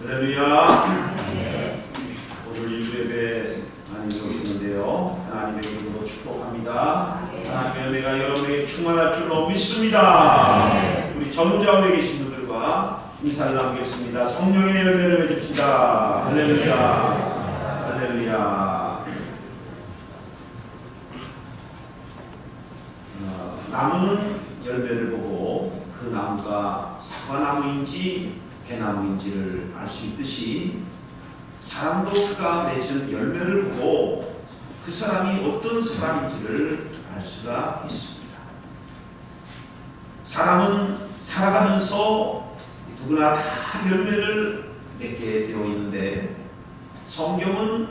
할렐루야. 오늘 예배 하나님이 오시는데요, 하나님의 이름으로 축복합니다. 하나님의 은혜가 여러분에게 충만할 줄로 믿습니다. 우리 전무자우에 계신 분들과 인사를 나누겠습니다. 성령의 열매를 맺읍시다. 할렐루야. 할렐루야. 나무는 열매를 보고 그 나무가 사과나무인지 배나무인지를 알 수 있듯이 사람도 그가 맺은 열매를 보고 그 사람이 어떤 사람인지를 알 수가 있습니다. 사람은 살아가면서 누구나 다 열매를 맺게 되어 있는데 성경은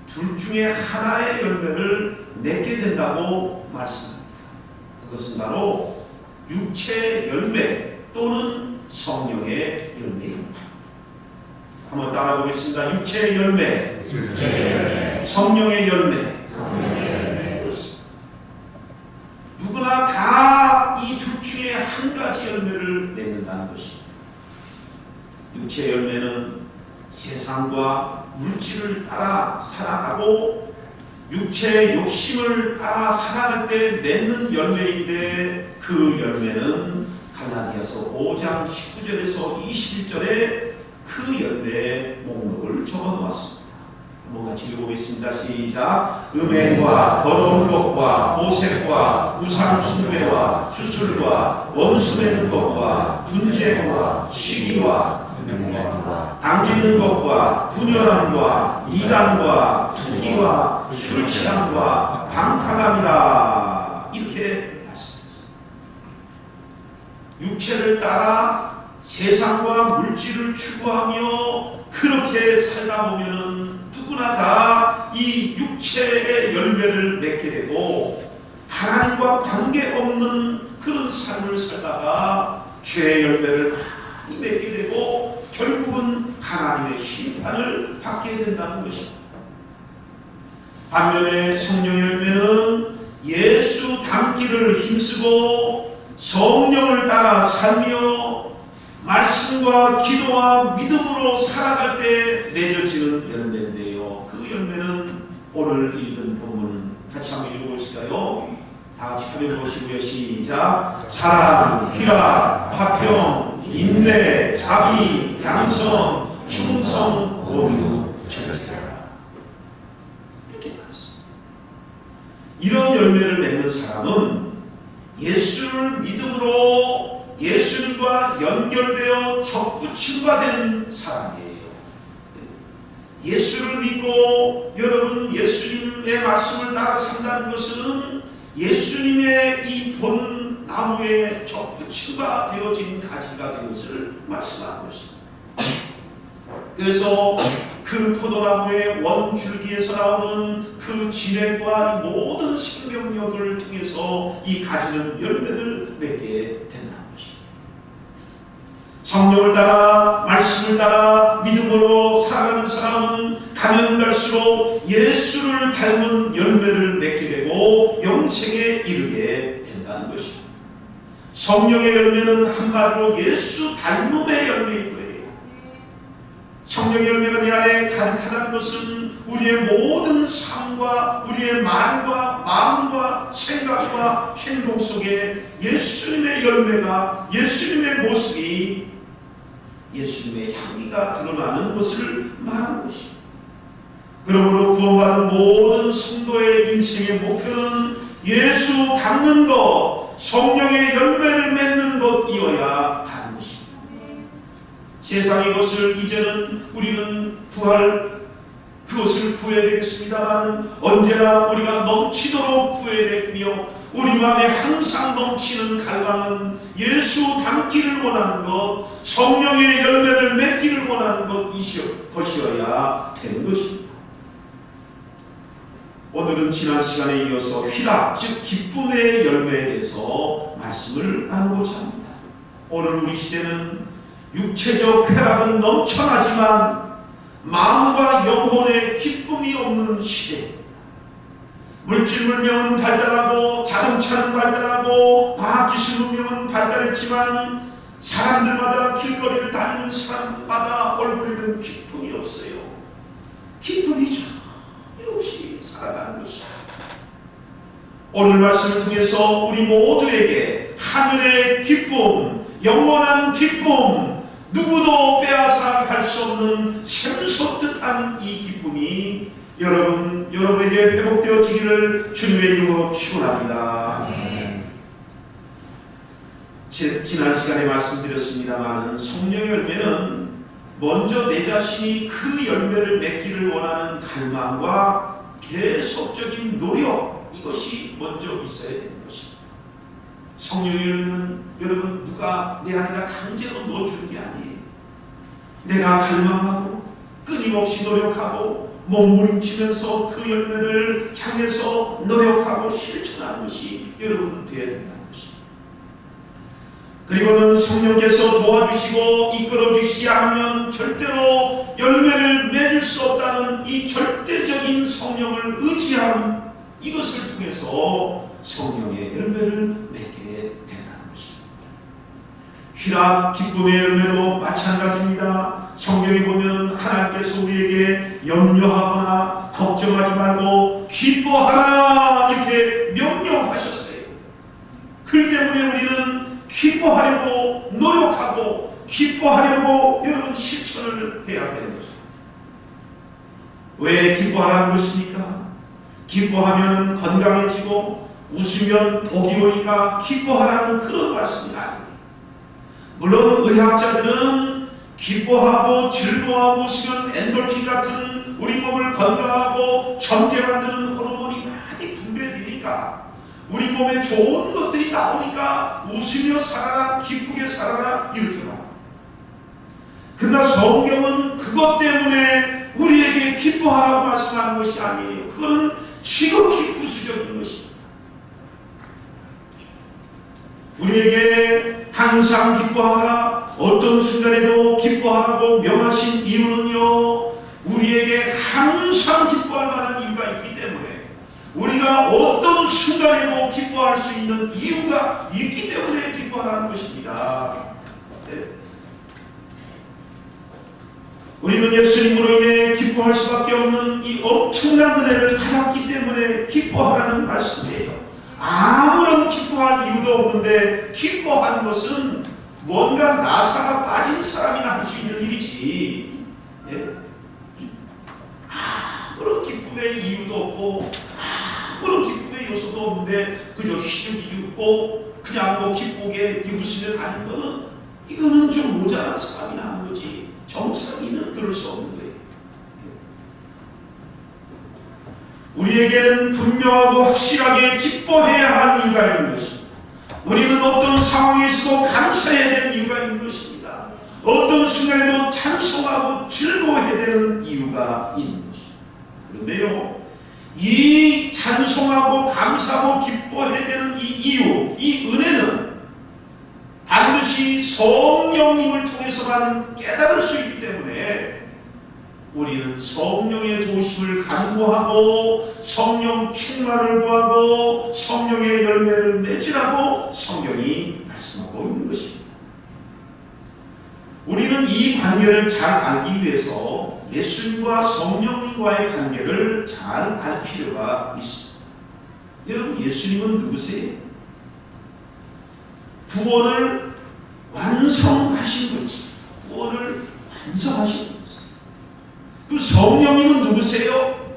둘 중에 하나의 열매를 맺게 된다고 말씀합니다. 그것은 바로 육체의 열매 또는 성령의 열매입니다. 한번 따라 보겠습니다. 육체의 열매, 성령의 열매. 누구나 다 이 둘 중에 한 가지 열매를 맺는다는 것입니다. 육체의 열매는 세상과 물질을 따라 살아가고 육체의 욕심을 따라 살아갈 때 맺는 열매인데, 그 열매는 갈라디아서 5장 19절에서 21절에 그 열매의 목록을 적어 놓았습니다. 한번 같이 읽어보겠습니다. 시작. 음행과 더러운 것과 보색과 우상 숭배와 주술과 원수 맺는 것과 분쟁과 시기와 당짓는 것과 분열함과 이단과 투기와 술 취함과 방탕함이라, 이렇게 말씀했습니다. 육체를 따라 세상과 물질을 추구하며 그렇게 살다 보면은 누구나 다 이 육체의 열매를 맺게 되고 하나님과 관계없는 그런 삶을 살다가 죄의 열매를 많이 맺게 되고 결국은 하나님의 심판을 받게 된다는 것입니다. 반면에 성령의 열매는 예수 닮기를 힘쓰고 성령을 따라 살며 말씀과 기도와 믿음으로 살아갈 때 맺어지는 열매인데요, 그 열매는 오늘 읽은 본문 같이 한번 읽어보실까요? 다 같이 한번 보시고요. 시작. 사랑, 희락, 화평, 인내, 자비, 양선, 충성, 온유, 절제라. 이렇게 말했습니다. 이런 열매를 맺는 사람은 예수를 믿음으로 예수님과 연결되어 접붙임과 된 사람이에요. 예수를 믿고 여러분 예수님의 말씀을 따라 산다는 것은 예수님의 이 본 나무에 접붙임과 되어진 가지가 되었을 말씀하는 것입니다. 그래서 그 포도나무의 원줄기에서 나오는 그 진액과 모든 생명력을 통해서 이 가지는 열매를 맺게 된다. 성령을 따라 말씀을 따라 믿음으로 살아가는 사람은 가면 갈수록 예수를 닮은 열매를 맺게 되고 영생에 이르게 된다는 것입니다. 성령의 열매는 한마디로 예수 닮음의 열매인 거예요. 성령의 열매가 내 안에 가득하다는 것은 우리의 모든 삶과 우리의 말과 마음과 생각과 행동 속에 예수님의 열매가, 예수님의 모습이, 예수님의 향기가 드러나는 것을 말하는 것입니다. 그러므로 구원받은 모든 성도의 인생의 목표는 예수 닮는 것, 성령의 열매를 맺는 것이어야 하는 것입니다. 세상의 것을 이제는 우리는 그것을 구해야 되겠습니다만, 언제나 우리가 넘치도록 구해야 되며 우리 마음에 항상 넘치는 갈망은 예수 닮기를 원하는 것, 성령의 열매를 맺기를 원하는 것이어야 되는 것입니다. 오늘은 지난 시간에 이어서 희락, 즉 기쁨의 열매에 대해서 말씀을 나누고자 합니다. 오늘 우리 시대는 육체적 쾌락은 넘쳐나지만 마음과 영혼의 기쁨이 없는 시대입니다. 물질 문명은 발달하고 자동차는 발달하고 과학기술 문명은 발달했지만 사람들마다 길거리를 다니는 사람마다 얼굴에는 없어요. 기쁨이 전혀 없이 살아가는 것이. 오늘 말씀을 통해서 우리 모두에게 하늘의 기쁨, 영원한 기쁨, 누구도 빼앗아 갈 수 없는 샘솟듯한 이 기쁨이 여러분에게 회복되어지기를 주님의 이름으로 축원합니다. 지난 시간에 말씀드렸습니다만 성령의 열매는 먼저 내 자신이 그 열매를 맺기를 원하는 갈망과 계속적인 노력, 이것이 먼저 있어야 되는 것입니다. 성령의 열매는 여러분 누가 내 안에다 강제로 넣어주는 게 아니에요. 내가 갈망하고 끊임없이 노력하고 몸부림치면서 그 열매를 향해서 노력하고 실천하는 것이 여러분 되어야 된다는 것입니다. 그리고는 성령께서 도와주시고 이끌어주시지 않으면 절대로 열매를 맺을 수 없다는 이 절대적인 성령을 의지함, 이것을 통해서 성령의 열매를 맺게 된다는 것입니다. 희락, 기쁨의 열매도 마찬가지입니다. 성경에 보면 하나님께서 우리에게 염려하거나 걱정하지 말고 기뻐하라 이렇게 명령하셨어요. 그 때문에 우리는 기뻐하려고 노력하고 기뻐하려고 여러분 실천을 해야 되는 거죠. 왜 기뻐하라는 것입니까? 기뻐하면 건강해지고 웃으면 복이 오니까 기뻐하라는 그런 말씀이 아니에요. 물론 의학자들은 기뻐하고 즐거워하고 웃으면 엔돌핀 같은 우리 몸을 건강하고 젊게 만드는 호르몬이 많이 분비되니까 우리 몸에 좋은 것들이 나오니까 웃으며 살아라, 기쁘게 살아라 이렇게 말합니다. 그러나 성경은 그것 때문에 우리에게 기뻐하라고 말씀하는 것이 아니에요. 그거는 지극히 부수적인 것입니다. 우리에게 항상 기뻐하라, 어떤 순간에도 기뻐하라고 명하신 이유는요, 우리에게 항상 기뻐할 만한 이유가 있기 때문에, 우리가 어떤 순간에도 기뻐할 수 있는 이유가 있기 때문에 기뻐하라는 것입니다. 네. 우리는 예수님으로 인해 기뻐할 수밖에 없는 이 엄청난 은혜를 받았기 때문에 기뻐하라는 말씀이에요. 아무런 기뻐할 이유도 없는데 기뻐하는 것은 뭔가 나사가 빠진 사람이나 할 수 있는 일이지. 예? 아무런 기쁨의 이유도 없고 아무런 기쁨의 요소도 없는데 그저 희죽희죽고 그냥 뭐 기쁘게 웃으며 다니는 거는 이거는 좀 모자란 사람이나 하는 거지 정상인은 그럴 수 없는 거예요. 우리에게는 분명하고 확실하게 기뻐해야 할 이유가 있는 것입니다. 우리는 어떤 상황에서도 감사해야 될 이유가 있는 것입니다. 어떤 순간에도 찬송하고 즐거워해야 되는 이유가 있는 것입니다. 그런데요, 이 찬송하고 감사하고 기뻐해야 되는 이 이유, 이 은혜는 반드시 성령님을 통해서만 깨달을 수 있기 때문에 우리는 성령의 도우심을 간구하고 성령 충만을 구하고 성령의 열매를 맺으라고 성경이 말씀하고 있는 것입니다. 우리는 이 관계를 잘 알기 위해서 예수님과 성령님과의 관계를 잘 알 필요가 있습니다. 여러분, 예수님은 누구세요? 구원을 완성하신 분이십니다. 구원을 완성하신 분이십니다. 그럼 성령님은 누구세요?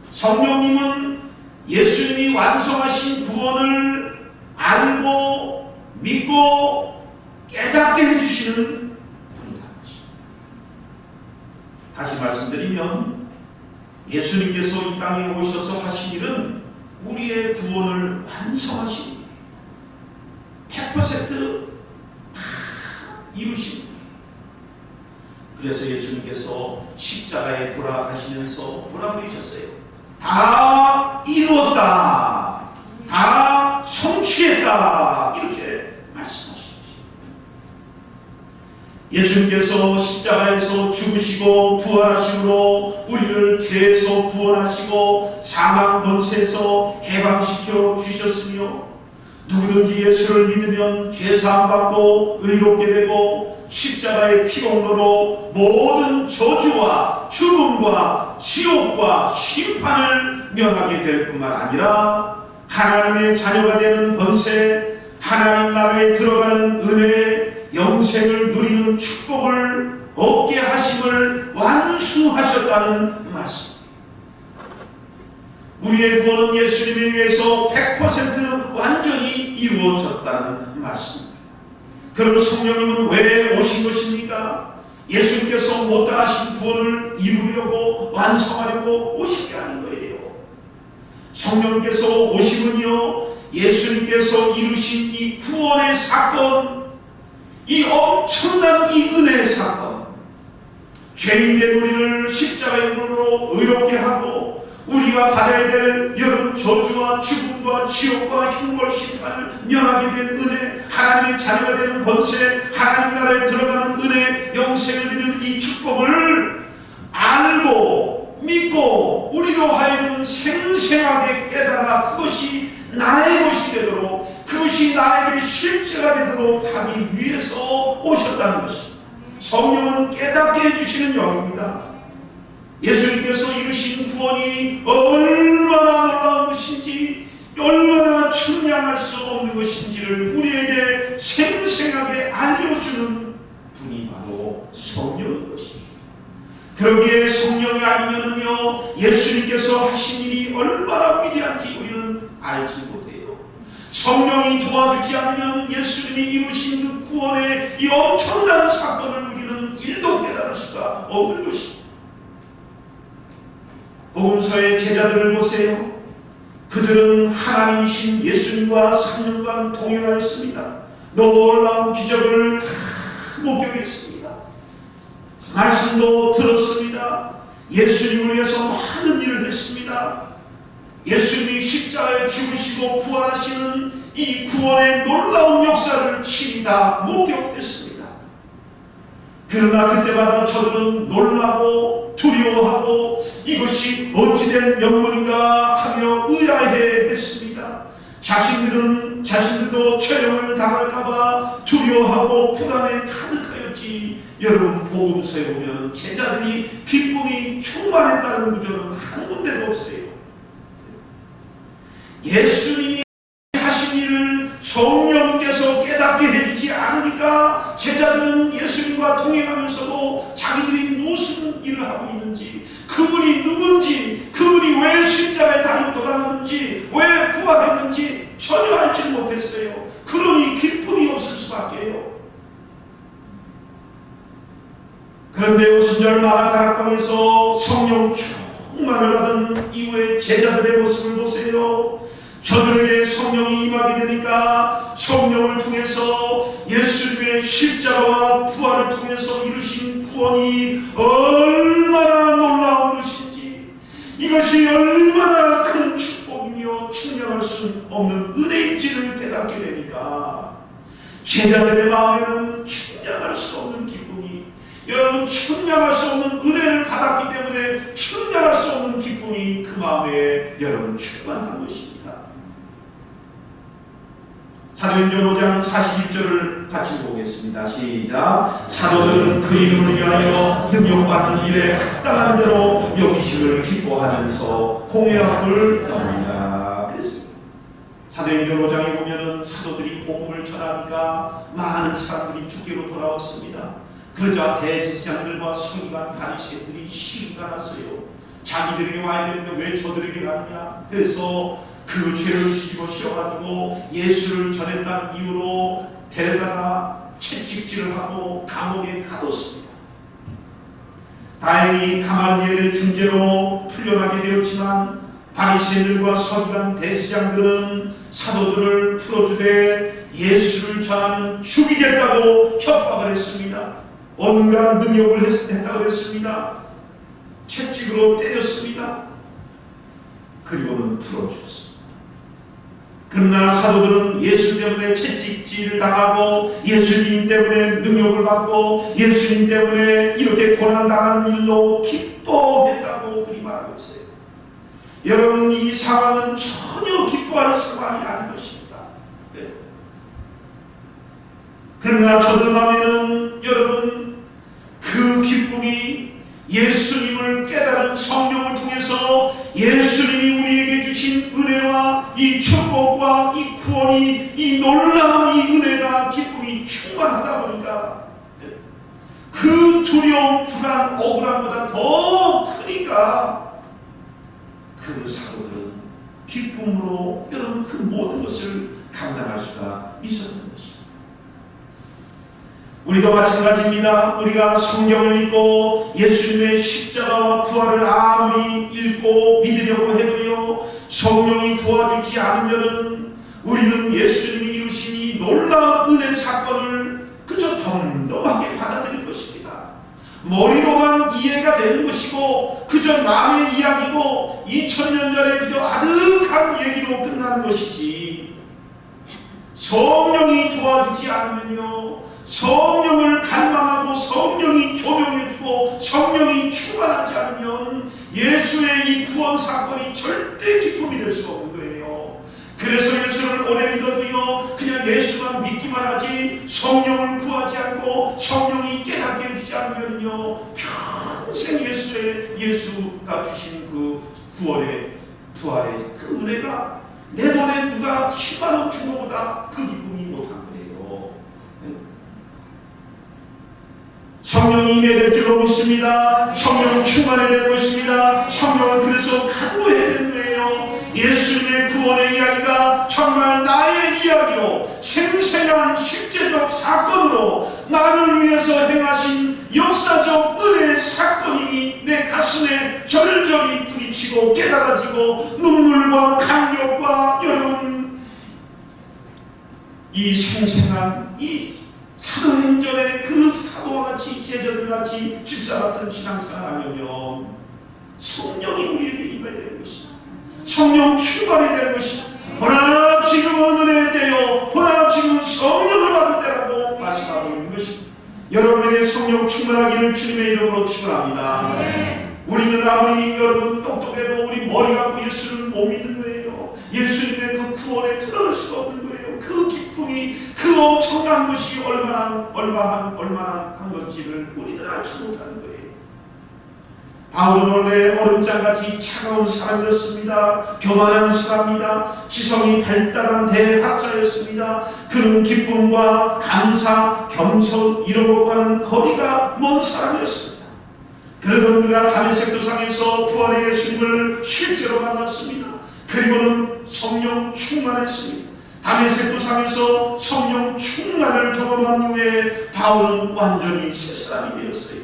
성령님은 예수님이 완성하신 구원을 알고 믿고 깨닫게 해주시는 분이라는 것입니다. 다시 말씀드리면 예수님께서 이 땅에 오셔서 하신 일은 우리의 구원을 완성하신 일이에요. 100% 다 이루신 분이에요. 그래서 예수님께서 십자가에 돌아가시면서 뭐라고 하셨어요? 다 이루었다, 다 성취했다, 이렇게 말씀하신 것입니다. 예수님께서 십자가에서 죽으시고 부활하심으로 우리를 죄에서 구원하시고 사망 권세에서 해방시켜 주셨으며, 누구든지 예수를 믿으면 죄사함 받고 의롭게 되고 십자가의 피공로로 모든 저주와 죽음과 지옥과 심판을 면하게 될 뿐만 아니라 하나님의 자녀가 되는 권세, 하나님 나라에 들어가는 은혜, 영생을 누리는 축복을 얻게 하심을 완수하셨다는 말씀. 우리의 구원은 예수님에 의해서 100% 완전히 이루어졌다는 말씀입니다. 그럼 성령님은 왜 오신 것입니까? 예수님께서 못다하신 구원을 이루려고 완성하려고 오신 게 아닌 거예요. 성령께서 오심은요, 예수님께서 이루신 이 구원의 사건, 이 엄청난 이 은혜의 사건, 죄인된 우리를 십자가의 문으로 의롭게 하고 우리가 받아야 될 여러분 저주와 죽음과 지옥과 흉벌 심판을 면하게 된 은혜, 하나님의 자녀가 되는 권세, 하나님 나라에 들어가는 은혜, 영생을 누리는 이 축복을 알고 믿고 우리로 하여금 생생하게 깨달아 그것이 나의 것이 되도록, 그것이 나에게 실제가 되도록 하기 위해서 오셨다는 것입니다. 성령은 깨닫게 해주시는 영입니다. 예수님께서 이루신 구원이 얼마나 놀라운 것인지, 얼마나 측량할 수 없는 것인지를 우리에게 생생하게 알려주는 분이 바로 성령인 것입니다. 그러기에 성령이 아니면은요, 예수님께서 하신 일이 얼마나 위대한지 우리는 알지 못해요. 성령이 도와주지 않으면 예수님이 이루신 그 구원의 이 엄청난 사건을 우리는 일도 깨달을 수가 없는 것입니다. 복음서의 제자들을 보세요. 그들은 하나님이신 예수님과 3년간 동행하였습니다. 놀라운 기적을 다 목격했습니다. 말씀도 들었습니다. 예수님을 위해서 많은 일을 했습니다. 예수님이 십자가에 죽으시고 부활하시는 이 구원의 놀라운 역사를 친히 다 목격했습니다. 그러나 그때마다 저들은 놀라고 두려워하고 이것이 어찌된 영문인가 하며 의아해 했습니다. 자신들도 처형을 당할까봐 두려워하고 불안에 가득하였지. 여러분, 복음서에 보면 제자들이 기쁨이 충만했다는 구절은 한 군데도 없어요. 예수님이 하신 일을 성령께서 깨닫게 해주지 않으니까 제자들은 예수님과 동행하면서도 자기들이 무슨 일을 하고 있는지, 그분이 누군지, 그분이 왜 십자가에 달려 돌아가는지, 왜 부활했는지 전혀 알지 못했어요. 그러니 기쁨이 없을 수밖에요. 그런데 오순절 마가다락방에서 성령 충만을 받은 이후에 제자들의 모습을 보세요. 저들에게 성령이 임하게 되니까 성령을 통해서 예수님의 십자가와 부활을 통해서 이루신 구원이 얼마나 놀라운 것인지, 이것이 얼마나 큰 축복이며 측량할 수 없는 은혜인지를 깨닫게 되니까 제자들의 마음에는 측량할 수 없는 기쁨이, 여러분, 측량할 수 없는 은혜를 받았기 때문에 측량할 수 없는 기쁨이 그 마음에 여러분 충만한 것입니다. 사도행전 5장 41절을 같이 보겠습니다. 시작. 사도들은 그 이름을 위하여 능력받는 일에 합당한 대로 여기시를 기뻐하면서 공회합을 떠납니다. 그랬습니다. 사도행전 5장에 보면은 사도들이 복음을 전하니까 많은 사람들이 주께로 돌아왔습니다. 그러자 대제사장들과 서기관 바리새인들이 시기가 났어요. 자기들에게 와야 되는데 왜 저들에게 가느냐. 그래서 그 죄를 뒤집어 씌워가지고 예수를 전했다는 이유로 데려다가 채찍질을 하고 감옥에 가뒀습니다. 다행히 가말리엘의 중재로 풀려나게 되었지만 바리새인들과 서기관 대제사장들은 사도들을 풀어주되 예수를 전하면 죽이겠다고 협박을 했습니다. 온갖 능욕을 했다고 했습니다. 채찍으로 때렸습니다. 그리고는 풀어주었습니다. 그러나 사도들은 예수 때문에 채찍질을 당하고 예수님 때문에 능욕을 받고 예수님 때문에 이렇게 고난당하는 일로 기뻐했다고 그리 말하고 있어요. 여러분, 이 상황은 전혀 기뻐할 상황이 아닌 것입니다. 네. 그러나 저들감에는 여러분 그 기쁨이 예수님을 깨달은 성령을 통해서 예수님이 우리에게 주신 은혜와 이 축복과 이 구원이 이 놀라운 이 은혜가 기쁨이 충만하다 보니까 그 두려움, 불안, 억울함보다 더 크니까 그 사도들은 기쁨으로 여러분 그 모든 것을 감당할 수가 있었던 것입니다. 우리도 마찬가지입니다. 우리가 성경을 읽고 예수님의 십자가와 부활을 아무리 읽고 믿으려고 해도요 성령이 도와주지 않으면은 우리는 예수님이 이루신 이 놀라운 은혜 사건을 그저 덤덤하게 받아들일 것입니다. 머리로만 이해가 되는 것이고 그저 남의 이야기고 2000년 전에 그저 아득한 얘기로 끝나는 것이지, 성령이 도와주지 않으면요 성령을 갈망하고 성령이 조명해주고 성령이 충만하지 않으면 예수의 이 구원 사건이 절대 기쁨이 될 수가 없는 거예요. 그래서 예수를 오래 믿어도요 그냥 예수만 믿기만 하지 성령을 구하지 않고 성령이 깨닫게 해주지 않으면요 평생 예수가 주신 그 구원의 부활의 그 은혜가 내 돈에 누가 10만원 준 것보다 그 기쁨이 못한 거예요. 성령이 임해야 될 줄로 믿습니다. 성령은 충만해야 될 것입니다. 성령은 그래서 간구해야 되는 거예요. 예수님의 구원의 이야기가 정말 나의 이야기로 생생한 실제적 사건으로 나를 위해서 행하신 역사적 은혜의 사건이니 내 가슴에 절절히 부딪히고 깨달아지고 눈물과 감격과 여러분 이 생생한 이 사도행전의 그 사도와 같이 제자들같이 집사 같은 신앙생활을 하려면 성령이 우리에게 임해야 되는 것입니다. 성령 출발이 되는 것입니다. 보라 지금은 은혜의 때요 보라 지금은 성령을 받을 때라고 말씀하고 있는 것입니다. 여러분에게 성령 충만하기를 주님의 이름으로 축원합니다. 우리는 아무리 여러분 똑똑해도 우리 머리 갖고 예수를 못 믿는 거예요. 예수님의 그 구원에 들어갈 수가 없는 거예요. 그 기쁨이 그 엄청난 것이 얼마나 한 건지를 우리는 알지 못하는 거예요. 바울은 원래 얼음장같이 차가운 사람이었습니다. 교만한 사람입니다. 지성이 발달한 대학자였습니다. 그는 기쁨과 감사, 겸손 이런 것과는 거리가 먼 사람이었습니다. 그러던 그가 다메섹 도상에서 부활의 예수님을 실제로 만났습니다. 그리고는 성령 충만했습니다. 다메섹 도상에서 성령 충만을 경험한 후에 바울은 완전히 새 사람이 되었어요.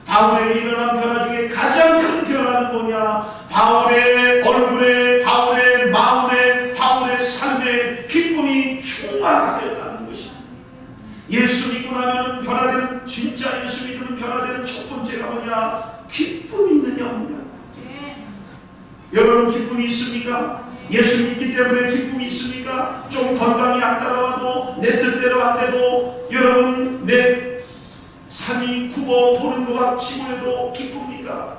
바울에게 일어난 변화 중에 가장 큰 변화는 뭐냐? 바울의 얼굴에, 바울의 마음에, 바울의 삶에 기쁨이 충만하였다는 것입니다. 예수 믿고 나면 변화되는, 진짜 예수 믿으면 변화되는 첫 번째가 뭐냐? 기쁨이 있느냐 없느냐. 여러분 기쁨이 있습니까? 예수 믿기 때문에 기쁨이 있습니까? 좀 건강이 안 따라와도 내 뜻대로 안 돼도 여러분 내 삶이 굽어 도는 것 같이 보여도 기쁩니까?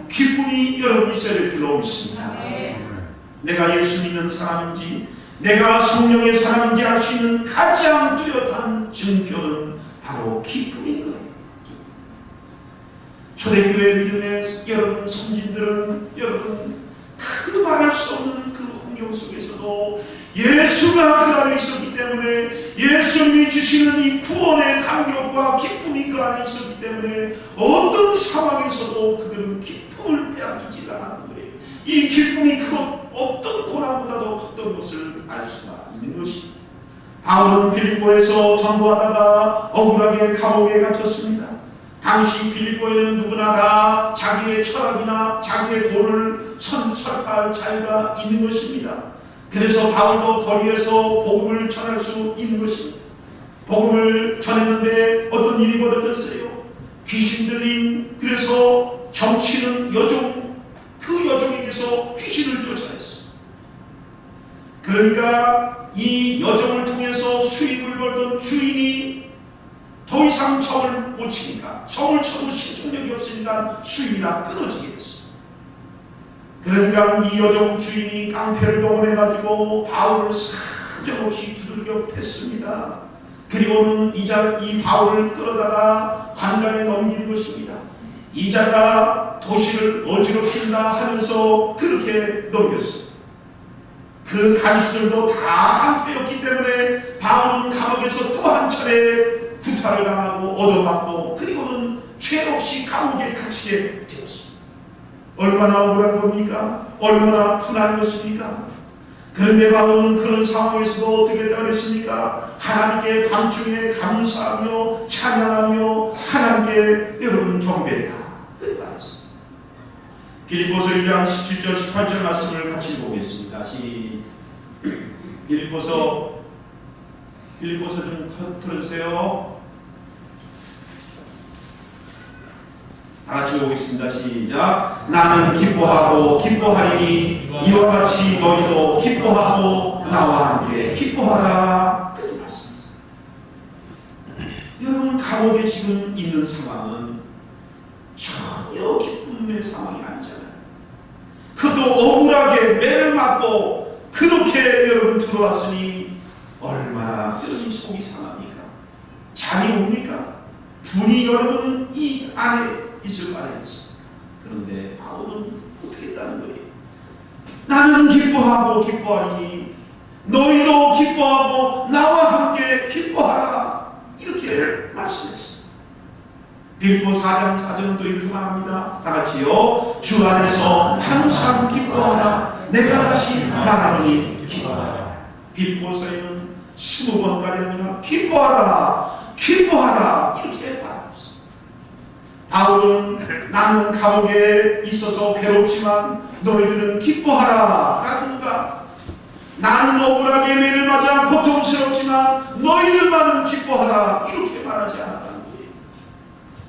기쁨이 여러분 있어야 될 줄로 믿습니다. 내가 예수 믿는 사람인지 내가 성령의 사람인지 알 수 있는 가장 뚜렷한 증표는 바로 기쁨인 거예요. 초대교회 믿음의 여러분 선진들은 여러분 그 말할 수 없는 그 환경 속에서도 예수가 그 안에 있었기 때문에 예수님이 주시는 이 구원의 감격과 기쁨이 그 안에 있었기 때문에 어떤 상황에서도 그들은 기쁨을 빼앗기지 않았는 거예요. 이 기쁨이 그것 어떤 고난보다도 컸던 것을 알 수가 있는 것입니다. 바울은 필립보에서 전도하다가 억울하게 감옥에 갇혔습니다. 당시 필립보에는 누구나 다 자기의 철학이나 자기의 도를 설파할 자유가 있는 것입니다. 그래서 바울도 거리에서 복음을 전할 수 있는 것입니다. 복음을 전했는데 어떤 일이 벌어졌어요. 귀신 들린, 그래서 정치는 여종, 그 여종에게서 귀신을 쫓아냈어요. 그러니까 이 여종을 통해서 수입을 벌던 주인이 더 이상 점을 못 치니까, 점을 쳐도 신통력이 없으니까 수입이 다 끊어지게 됐어요. 그러니까 이 여종 주인이 깡패를 동원해가지고 바울을 사정없이 두들겨 팼습니다. 그리고는 이 바울을 끌어다가 관가에 넘긴 것입니다. 이 자가 도시를 어지럽힌다 하면서 그렇게 넘겼어요. 그 간수들도 다 한패였기 때문에 바울은 감옥에서 또 한 차례 구타를 당하고 얻어맞고 그리고는 죄 없이 감옥에 갇히게 되었습니다. 얼마나 억울한 겁니까? 얼마나 분한 것입니까? 그런데 바울은 그런 상황에서도 어떻게 그랬습니까? 하나님께 밤중에 감사하며 찬양하며 하나님께 여러분 경배했다. 그렇게 말했습니다. 빌립보서 2장 17절 18절 말씀을 같이 보겠습니다. 빌립보서 좀 틀어주세요. 다 같이 보겠습니다. 시작. 나는 기뻐하고 기뻐하리니 이와 같이 너희도 기뻐하고 나와 함께 기뻐하라. 그렇게 말씀하셨습니다. 여러분 감옥에 지금 있는 상황은 전혀 기쁨의 상황이 아니잖아요. 그것도 억울하게 매를 맞고 그렇게 여러분 들어왔으니 얼마나 여러분 속이 상합니까? 잠이 옵니까? 분이 여러분 이 안에 있을 바라겠습니다. 그런데 바울은 어떻게 했다는 거예요? 나는 기뻐하고 기뻐하리니 너희도 기뻐하고 나와 함께 기뻐하라. 이렇게 말씀했습니다. 빌립보 4장 4절은 또 이렇게 말합니다. 다 같이요. 주 안에서 항상 기뻐하라. 내가 다시 말하노니 기뻐하라. 빌립보서에는 20번가량이나 기뻐하라 기뻐하라 이렇게 말합니다. 바울은 나는 감옥에 있어서 괴롭지만 너희들은 기뻐하라 라든가 나는 억울하게 매를 맞아 고통스럽지만 너희들만은 기뻐하라 이렇게 말하지 않았다는 거예요.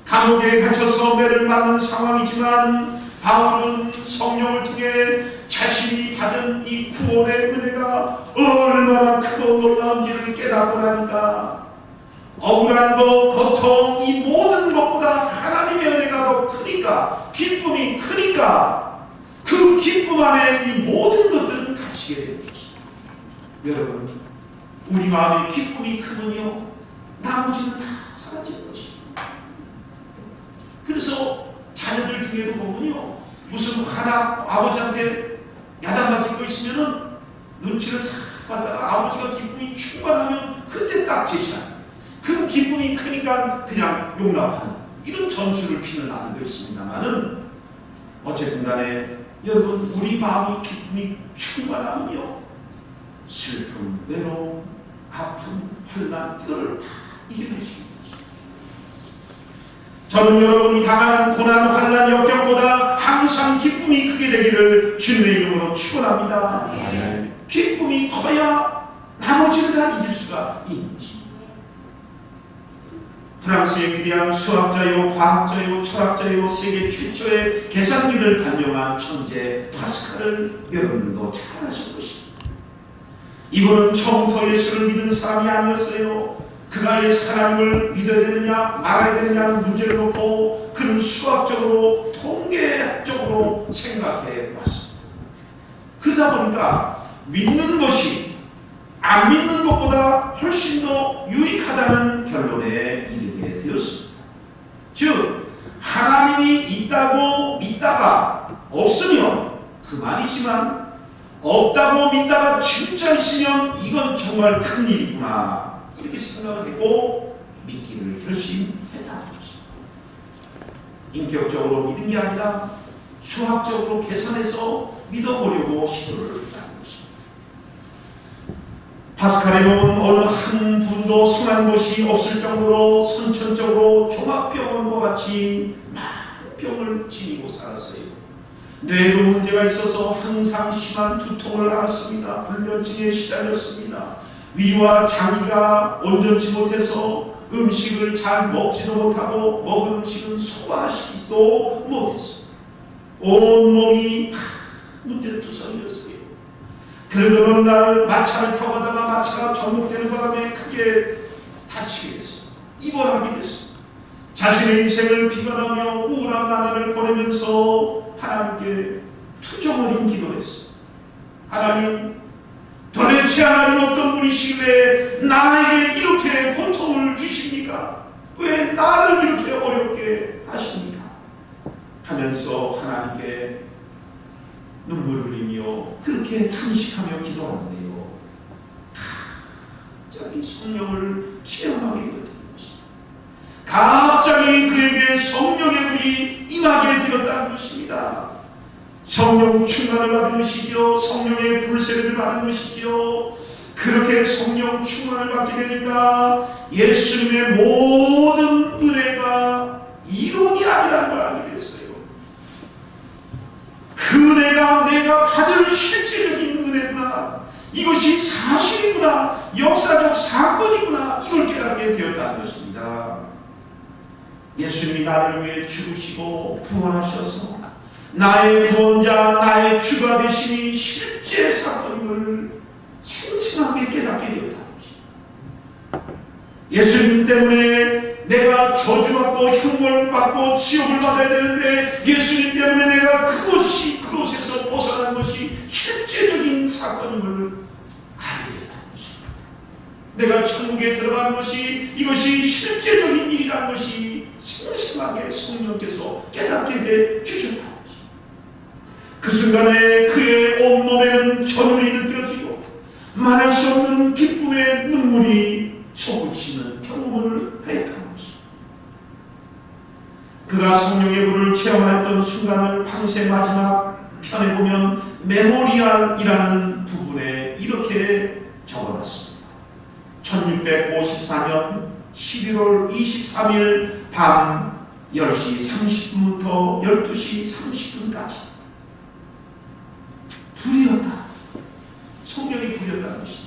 감옥에 갇혀서 매를 맞는 상황이지만 바울은 성령을 통해 자신이 받은 이 구원의 은혜가 얼마나 크고 놀라운지를 깨닫고 나니까 억울한 것, 고통, 이 모든 것보다 하나님의 은혜가 더 크니까 기쁨이 크니까 그 기쁨 안에 이 모든 것들은 갇히게 되는 것입니다. 여러분 우리 마음에 기쁨이 크면요 나머지는 다 사라지는 것입니다. 그래서 자녀들 중에도 보면요 무슨 하나 아버지한테 야단맞을 거 있으면은 눈치를 싹 받다가 아버지가 기쁨이 충만하면 그때 딱 제시하는 그 기쁨이 크니까 그냥 용납하는 이런 전술을 피는 날도 있습니다만은 어쨌든 간에 여러분 우리 마음이 기쁨이 충만하면요 슬픔, 외로움, 아픔, 환난 이거를 다 이겨낼 수 있는 것입니다. 저는 여러분이 당하는 고난, 환난, 역경보다 항상 기쁨이 크게 되기를 주님의 이름으로 축원합니다. 기쁨이 커야 나머지를 다 이길 수가 있는 것입니다. 프랑스의 위대한 수학자요, 과학자요, 철학자요, 세계 최초의 계산기를 발명한 천재 파스칼을 여러분도 잘 아실 것입니다. 이분은 처음부터 예수를 믿은 사람이 아니었어요. 그가 하나님을 믿어야 되느냐 말아야 되느냐는 문제를 놓고 그는 수학적으로 통계학적으로 생각해 왔습니다. 그러다 보니까 믿는 것이 안 믿는 것보다 훨씬 더 유익하다는 결론에 이르게 되었습니다. 즉 하나님이 있다고 믿다가 없으면 그만이지만 없다고 믿다가 진짜 있으면 이건 정말 큰일이구나 이렇게 생각을 하고 믿기를 결심했다는 것입니다. 인격적으로 믿은 게 아니라 수학적으로 계산해서 믿어보려고 시도를 했다는 것입니다. 파스칼의 몸은 어느 한 분도 성한 곳이 없을 정도로 선천적으로 종합병원과 같이 많은 병을 지니고 살았어요. 뇌에도 문제가 있어서 항상 심한 두통을 앓았습니다. 불면증에 시달렸습니다. 위와 장기가 온전치 못해서 음식을 잘 먹지도 못하고 먹은 음식은 소화시키지도 못했습니다. 온몸이 다 문제투성이었어요. 그래도 어느 날 마차를 타고 가다가 마차가 전복되는 바람에 크게 다치게 됐습니다. 입원하게 됐습니다. 자신의 인생을 비관하며 우울한 나날을 보내면서 하나님께 투정어린 기도를 했습니다. 하나님, 도대체 도대체 하나님 어떤 분이시길래 나에게 이렇게 고통을 주십니까? 왜 나를 이렇게 어렵게 하십니까? 하면서 하나님께 눈물을 흘리며 그렇게 탄식하며 기도하는데요, 갑자기 성령을 체험하게 되었던 것입니다. 갑자기 그에게 성령의 불이 임하게 되었다는 것입니다. 성령 충만을 받은 것이죠. 성령의 불세례를 받은 것이죠. 그렇게 성령 충만을 받게 되니까 예수님의 모든 은혜가 이론이 아니라는 걸 알게 되었어요. 그 은혜가 내가 받을 실제적인 은혜구나, 이것이 사실이구나, 역사적 사건이구나, 이걸 깨닫게 되었다는 것입니다. 예수님이 나를 위해 죽으시고 부활하셔서 나의 구원자, 나의 주가 되시니 실제 사건임을 생생하게 깨닫게 되었다는 것입니다. 예수님 때문에 내가 저주받고 형벌받고 지옥을 받아야 되는데 예수님 때문에 내가 그곳에서 벗어난 것이 실제적인 사건임을 알게 되었다는 것입니다. 내가 천국에 들어가는 것이 이것이 실제적인 일이라는 것이 생생하게 성령께서 깨닫게 해 주셨다는 것입니다. 그 순간에 그의 온몸에는 전율이 느껴지고 말할 수 없는 기쁨의 눈물이 솟구치는 경험을 하였다는 것입니다. 그가 성령의 불을 체험하였던 순간을 방세 마지막 편에 보면 메모리알이라는 부분에 이렇게 적어놨습니다. 1654년 11월 23일 밤 10시 30분부터 12시 30분까지 불이었다. 성령이 불이었다는 것이죠.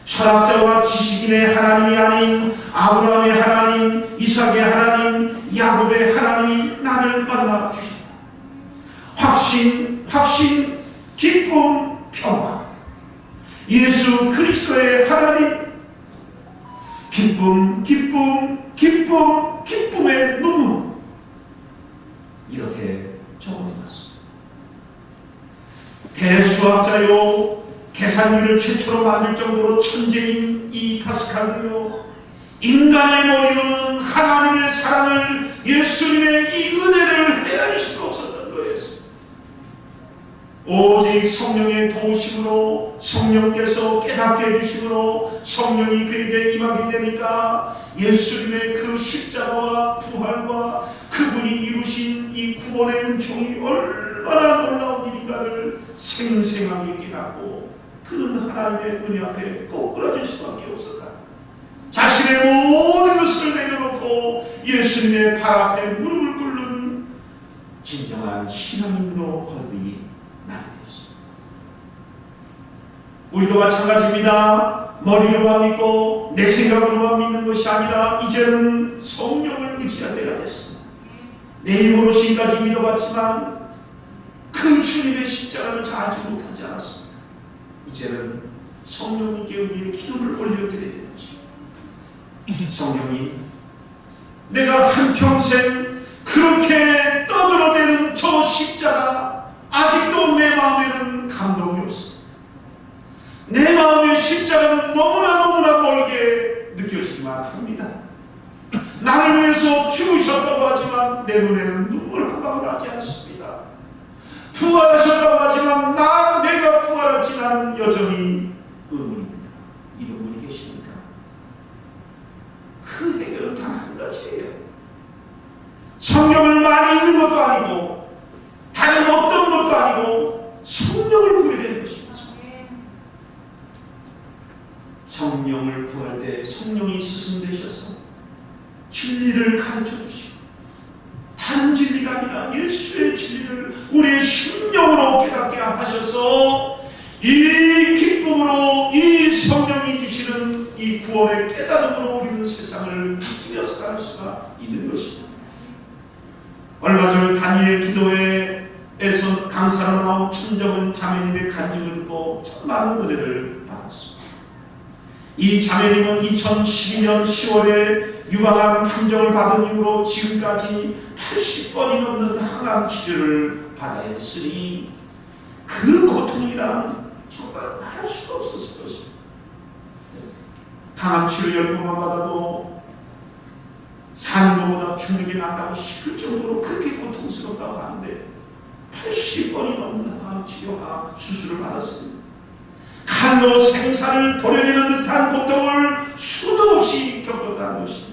철학자와 지식인의 하나님이 아닌 아브라함의 하나님, 이삭의 하나님, 야곱의 하나님이 나를 만나 주셨다. 확신, 기쁨, 평화. 예수 그리스도의 하나님, 기쁨의 눈물. 이렇게 적어놨습니다. 대수학자요, 계산기를 최초로 만들 정도로 천재인 이 파스칼도요, 인간의 머리로는 하나님의 사랑을, 예수님의 이 은혜를 헤아릴 수가 없었던 거였어요. 오직 성령의 도우심으로, 성령께서 깨닫게 해주심으로 성령이 그에게 임하게 되니까 예수님의 그 십자가와 부활과 그분이 이루신 이 구원의 은총이 얼마나 놀라운 일인가를 생생하게 깨닫고 그런 하나님의 은혜 앞에 꼬꾸라질 수밖에 없었다. 자신의 모든 것을 내려놓고 예수님의 발 앞에 무릎을 꿇는 진정한 신앙인으로 거듭이 나게 되었습니다. 우리도 마찬가지입니다. 머리로만 믿고 내 생각으로만 믿는 것이 아니라 이제는 성령을 의지할 때가 됐습니다. 내 힘으로 지금까지 믿어봤지만 그 주님의 십자가를 잘 알지 못하지 않았습니다. 이제는 성령님께 우리의 기도를 올려드려야 되는 것입니다. 성령님, 내가 한평생 그렇게 떠들어대는 저 십자가 아직도 내 마음에는 감동이 없습니다. 내 마음의 십자가는 너무나 멀게 느껴지기만 합니다. 나를 위해서 죽으셨다고 하지만 내 눈에는 눈물 한 방울 나지 않습니다. 부활하셨다고 하지만 내가 부활할지 나는 여전히 의문입니다. 이런 분이 계십니까? 그 해결은 단 한 가지예요. 성령을 많이 읽는 것도 아니고 다른 어떤 것도 아니고 성령을 구해야 되는 것입니다. 성령을 구할 때 성령이 스승 되셔서 진리를 가르쳐 주시고 다른 진리가 아니라 예수의 진리를 우리의 심령으로 깨닫게 하셔서 이 기쁨으로 이 성령이 주시는 이 구원의 깨달음으로 우리는 세상을 지키며 살아갈 수가 있는 것입니다. 얼마 전 다니엘 기도회에서 강사로 나온 천정은 자매님의 간증을 듣고 참 많은 은혜를 받았습니다. 이 자매님은 2012년 10월에 유방암 판정을 받은 이후로 지금까지 80번이 넘는 항암 치료를 받아야 했으니 그 고통이란 정말 말할 수가 없었을 것입니다. 강한 치료 열봉만 받아도 사는 것보다 죽는 게 낫다고 싶을 정도로 그렇게 고통스럽다고 하는데 80번이 넘는 항암 치료와 수술을 받았습니다. 칼로 생사를 도려내는 듯한 고통을 수도 없이 겪었다는 것입니다.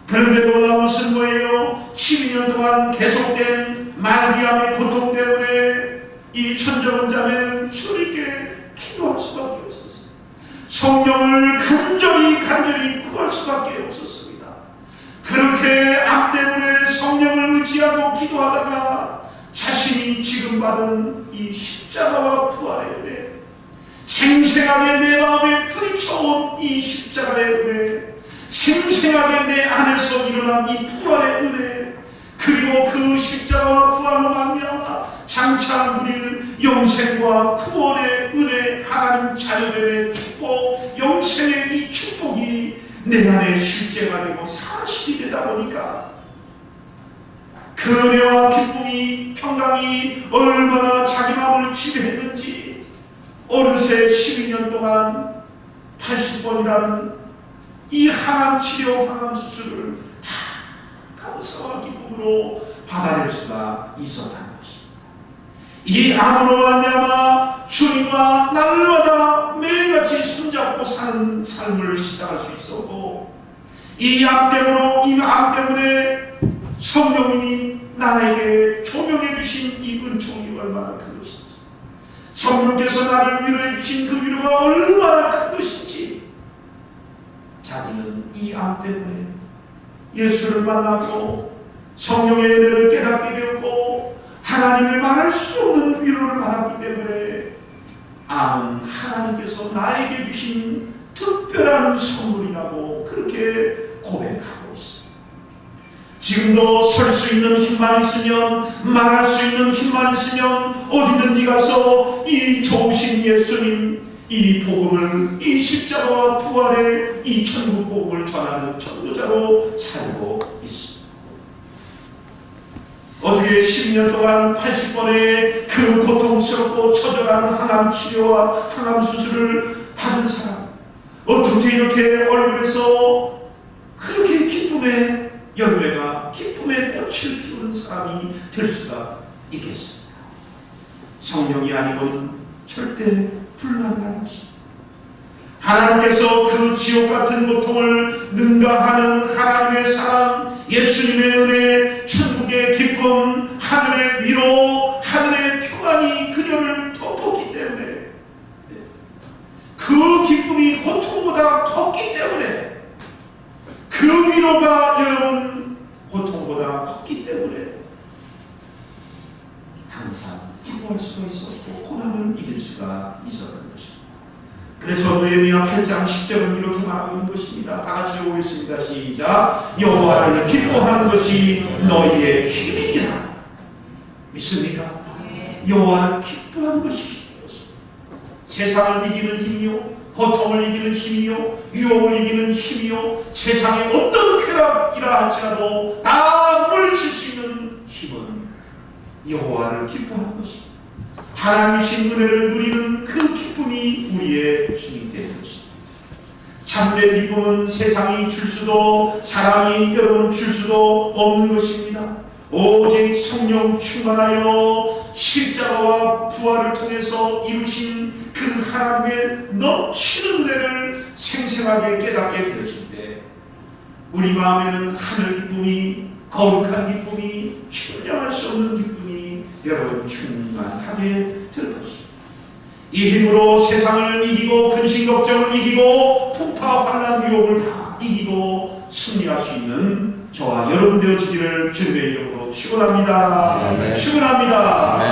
그런데 놀라운 것은 뭐예요? 12년 동안 계속된 말기암의 고통 때문에 이 천정원 자매는 주님께 기도할 수밖에 없었어요. 성령을 간절히 구할 수밖에 없었습니다. 그렇게 암 때문에 성령을 의지하고 기도하다가 자신이 지금 받은 이 십자가와 부활의 은혜, 생생하게 내 마음에 부딪혀온 이 십자가의 은혜, 생생하게 내 안에서 일어난 이 부활의 은혜, 그리고 그 십자가와 부활로 말미암아 장차 누릴 영생과 구원의 은혜, 하나님 자녀됨의 축복, 영생의 이 축복이 내 안에 실제가 되고 사실이 되다 보니까 그 은혜와 기쁨이, 평강이 얼마나 자기 마음을 지배했는지 어느새 12년 동안 80번이라는 이 항암 치료, 항암 수술을 다 감사와 기쁨으로 받아낼 수가 있었다는 것입니다. 이 암으로 말미암아 주님과 날마다 매일같이 손잡고 사는 삶을 시작할 수 있었고, 이 암 때문에 성령님이 나에게 조명해 주신 이 은총이 얼마나 큰 것인지, 성령께서 나를 위로해 주신 그 위로가 얼마나 큰 것인지, 자기는 이 암 때문에 예수를 만나고 성령의 은혜를 깨닫게 되었고 하나님을 말할 수 없는 위로를 받았기 때문에 암은 하나님께서 나에게 주신 특별한 선물이라고 그렇게 고백하고 있습니다. 지금도 설 수 있는 힘만 있으면, 말할 수 있는 힘만 있으면 어디든지 가서 이 좋으신 예수님, 이 복음을, 이 십자가와 부활의 이 천국 복음을 전하는 전도자로 살고 있습니다. 어떻게 10년 동안 80번의 그 고통스럽고 처절한 항암 치료와 항암 수술을 받은 사람, 어떻게 이렇게 얼굴에서 그렇게 기쁨의 열매가, 기쁨의 꽃을 피우는 사람이 될 수가 있겠습니까? 성령이 아니고는 절대 불가능한 것입니다. 하나님께서 그 지옥 같은 고통을 능가하는 하나님의 사랑, 예수님의 은혜, 천국의 기쁨, 하늘의 위로, 하늘의 평안이 그녀를 덮었기 때문에, 그 기쁨이 고통보다 컸기 때문에, 그 위로가 여러분 고통보다 컸기 때문에 항상 기뻐할 수가 있었고 고난을 이길 수가 있었던 것입니다. 그래서 느헤미야 8장 10절은 이렇게 말하고 있는 것입니다. 다 같이 읽겠습니다. 시작. 여호와를 기뻐하는 것이 너희의 힘이니라. 믿습니까? 여호와를 기뻐하는 것이 힘이었습니다. 세상을 이기는 힘이요, 고통을 이기는 힘이요, 유혹을 이기는 힘이요, 세상의 어떤 쾌락이라 할지라도 다 물리칠 수 있는 힘은 여호와를 기뻐하는 것입니다. 하나님이신 은혜를 누리는 그 기쁨이 우리의 힘이 되는 것입니다. 참된 기쁨은 세상이 줄 수도, 사람이 여러분 줄 수도 없는 것입니다. 오직 성령 충만하여 십자가와 부활을 통해서 이루신 그 하나님의 넘치는 은혜를 생생하게 깨닫게 되어질 때 우리 마음에는 하늘 기쁨이, 거룩한 기쁨이, 측량할 수 없는 기쁨이 여러분 충만하게 될 것입니다. 이 힘으로 세상을 이기고 근심 걱정을 이기고 풍파 환난 유혹을 다 이기고 승리할 수 있는 저와 여러분 되어지기를 주님의 이름으로 축원합니다. 축원합니다.